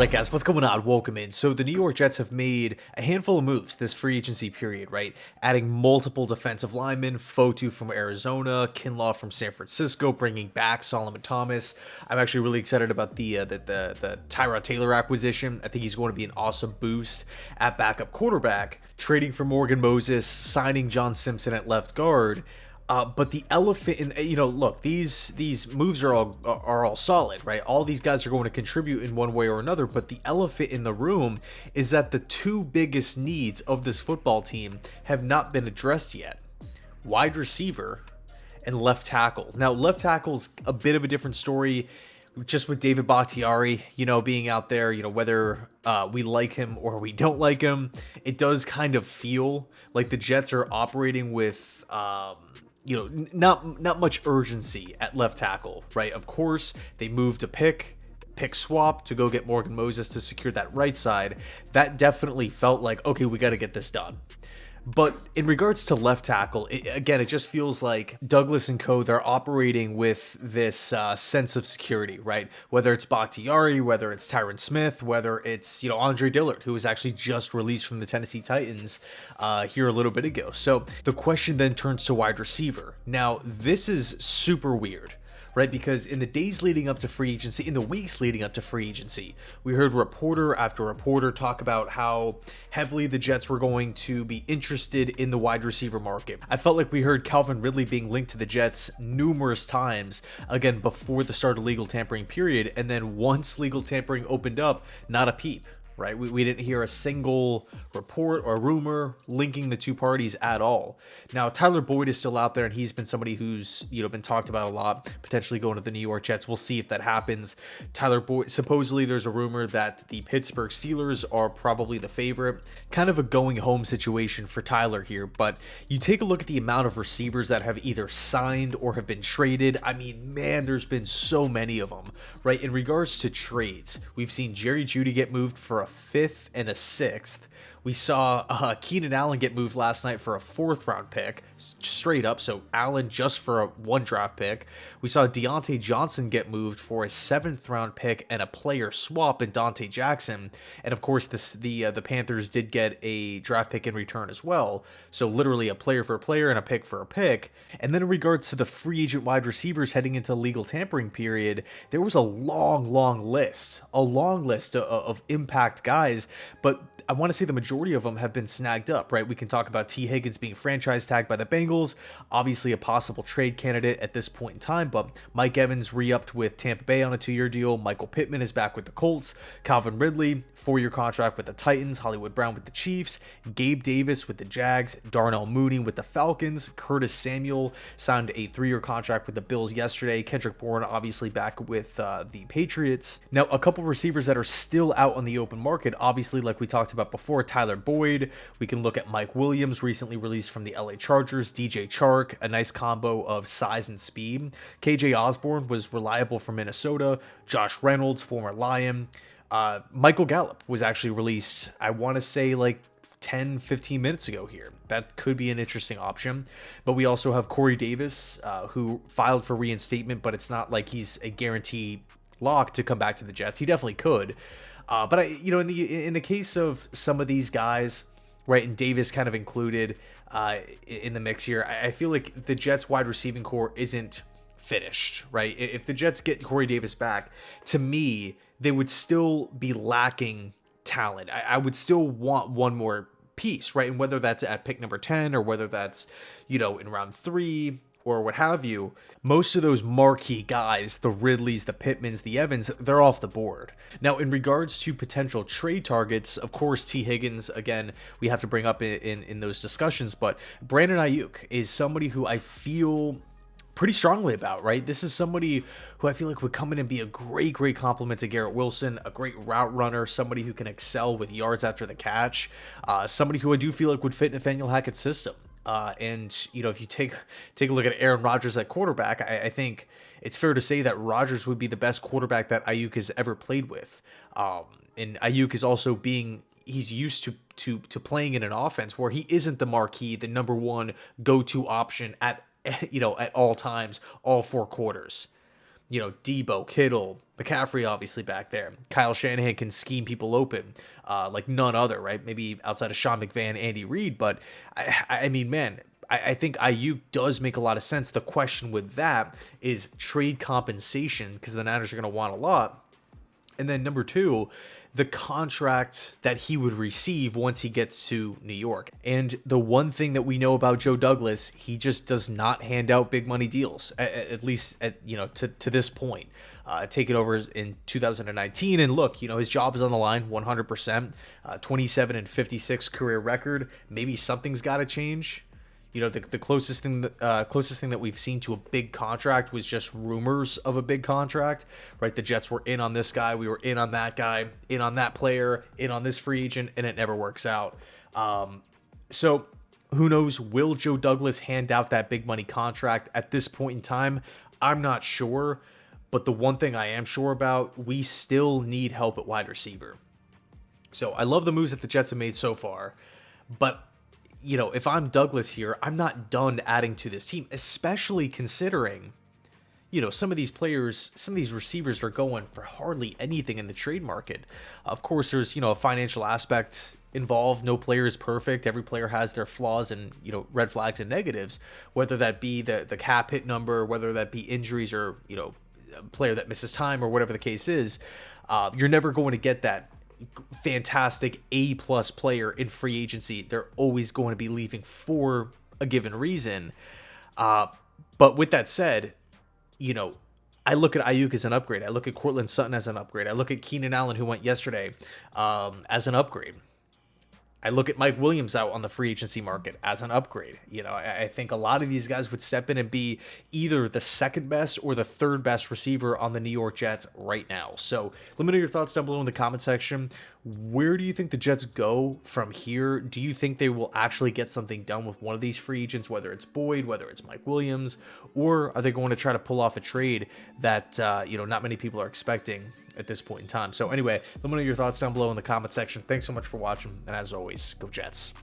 right, guys, what's going on? Welcome in. So the New York Jets have made a handful of moves this free agency period, right? Adding multiple defensive linemen, Fotu from Arizona, Kinlaw from San Francisco, bringing back Solomon Thomas. I'm actually really excited about the Tyrod Taylor acquisition. I think he's going to be an awesome boost at backup quarterback. Trading for Morgan Moses, signing John Simpson at left guard. But the elephant in, look, these moves are all solid, right? All these guys are going to contribute in one way or another, but the elephant in the room is that the two biggest needs of this football team have not been addressed yet. Wide receiver and left tackle. Now, left tackle's a bit of a different story, just with David Bakhtiari, being out there, whether we like him or we don't like him, it does kind of feel like the Jets are operating with, not much urgency at left tackle, right? Of course, they moved a pick swap to go get Morgan Moses to secure that right side. That definitely felt like, okay, we got to get this done. But in regards to left tackle, it just feels like Douglas and co, they're operating with this sense of security, right? Whether it's Bakhtiari, whether it's Tyron Smith, whether it's, Andre Dillard, who was actually just released from the Tennessee Titans here a little bit ago. So the question then turns to wide receiver. Now, this is super weird, right? Because in the days leading up to free agency, in the weeks leading up to free agency, we heard reporter after reporter talk about how heavily the Jets were going to be interested in the wide receiver market. I felt like we heard Calvin Ridley being linked to the Jets numerous times, again, before the start of legal tampering period. And then once legal tampering opened up, not a peep. Right? We didn't hear a single report or rumor linking the two parties at all. Now, Tyler Boyd is still out there, and he's been somebody who's, been talked about a lot, potentially going to the New York Jets. We'll see if that happens. Tyler Boyd, supposedly there's a rumor that the Pittsburgh Steelers are probably the favorite. Kind of a going home situation for Tyler here, but you take a look at the amount of receivers that have either signed or have been traded. I mean, man, there's been so many of them, right? In regards to trades, we've seen Jerry Jeudy get moved for a fifth and a sixth. We saw Keenan Allen get moved last night for a 4th round pick, straight up. So Allen just for a 1 draft pick. We saw Deontay Johnson get moved for a 7th round pick and a player swap in Dante Jackson. And of course, the Panthers did get a draft pick in return as well. So literally a player for a player and a pick for a pick. And then in regards to the free agent wide receivers heading into legal tampering period, there was a long list of impact guys, but I want to say the majority of them have been snagged up, right? We can talk about T. Higgins being franchise tagged by the Bengals, obviously a possible trade candidate at this point in time, but Mike Evans re-upped with Tampa Bay on a 2-year deal. Michael Pittman is back with the Colts. Calvin Ridley, 4-year contract with the Titans. Hollywood Brown with the Chiefs. Gabe Davis with the Jags. Darnell Mooney with the Falcons. Curtis Samuel signed a 3-year contract with the Bills yesterday. Kendrick Bourne obviously back with the Patriots. Now, a couple receivers that are still out on the open market, obviously, like we talked about before, Tyler Boyd. We can look at Mike Williams, recently released from the LA Chargers. DJ Chark, a nice combo of size and speed. KJ Osborne was reliable from Minnesota. Josh Reynolds, former Lion. Michael Gallup was actually released, I want to say, like 10-15 minutes ago here. That could be an interesting option. But we also have Corey Davis, who filed for reinstatement, but it's not like he's a guaranteed lock to come back to the Jets. He definitely could. But in the case of some of these guys, right, and Davis kind of included in the mix here, I feel like the Jets wide receiving core isn't finished, right? If the Jets get Corey Davis back, to me, they would still be lacking talent. I would still want one more piece, right? And whether that's at pick number 10 or whether that's, in round 3 or what have you, most of those marquee guys, the Ridleys, the Pittmans, the Evans, they're off the board. Now, in regards to potential trade targets, of course, T. Higgins, again, we have to bring up in those discussions, but Brandon Aiyuk is somebody who I feel pretty strongly about, right? This is somebody who I feel like would come in and be a great complement to Garrett Wilson, a great route runner, somebody who can excel with yards after the catch, somebody who I do feel like would fit Nathaniel Hackett's system. And if you take a look at Aaron Rodgers at quarterback, I think it's fair to say that Rodgers would be the best quarterback that Aiyuk has ever played with. And Aiyuk is also he's used to playing in an offense where he isn't the marquee, the number one go-to option at all times, all 4 quarters. Debo, Kittle, McCaffrey obviously back there. Kyle Shanahan can scheme people open like none other, right? Maybe outside of Sean McVay, Andy Reid, but I mean, man, I think Aiyuk does make a lot of sense. The question with that is trade compensation, because the Niners are going to want a lot. And then number two, the contract that he would receive once he gets to New York. And the one thing that we know about Joe Douglas, he just does not hand out big money deals, at least to this point. Taking over in 2019, and look, his job is on the line 100%. 27-56 career record. Maybe something's got to change. The closest thing that we've seen to a big contract was just rumors of a big contract, right? The Jets were in on this guy, we were in on that guy, in on that player, in on this free agent, and it never works out. So who knows? Will Joe Douglas hand out that big money contract at this point in time? I'm not sure, but the one thing I am sure about, we still need help at wide receiver. So I love the moves that the Jets have made so far, but if I'm Douglas here, I'm not done adding to this team, especially considering, some of these players, some of these receivers are going for hardly anything in the trade market. Of course, there's, a financial aspect involved. No player is perfect. Every player has their flaws and, red flags and negatives, whether that be the cap hit number, whether that be injuries or, a player that misses time or whatever the case is. You're never going to get that fantastic A+ player in free agency. They're always going to be leaving for a given reason. But with that said, I look at Aiyuk as an upgrade. I look at Courtland Sutton as an upgrade. I look at Keenan Allen, who went yesterday, as an upgrade. I look at Mike Williams out on the free agency market as an upgrade. I think a lot of these guys would step in and be either the second best or the third best receiver on the New York Jets right now. So let me know your thoughts down below in the comment section. Where do you think the Jets go from here? Do you think they will actually get something done with one of these free agents, whether it's Boyd, whether it's Mike Williams, or are they going to try to pull off a trade that, not many people are expecting at this point in time? So anyway, let me know your thoughts down below in the comment section. Thanks so much for watching, and as always, go Jets.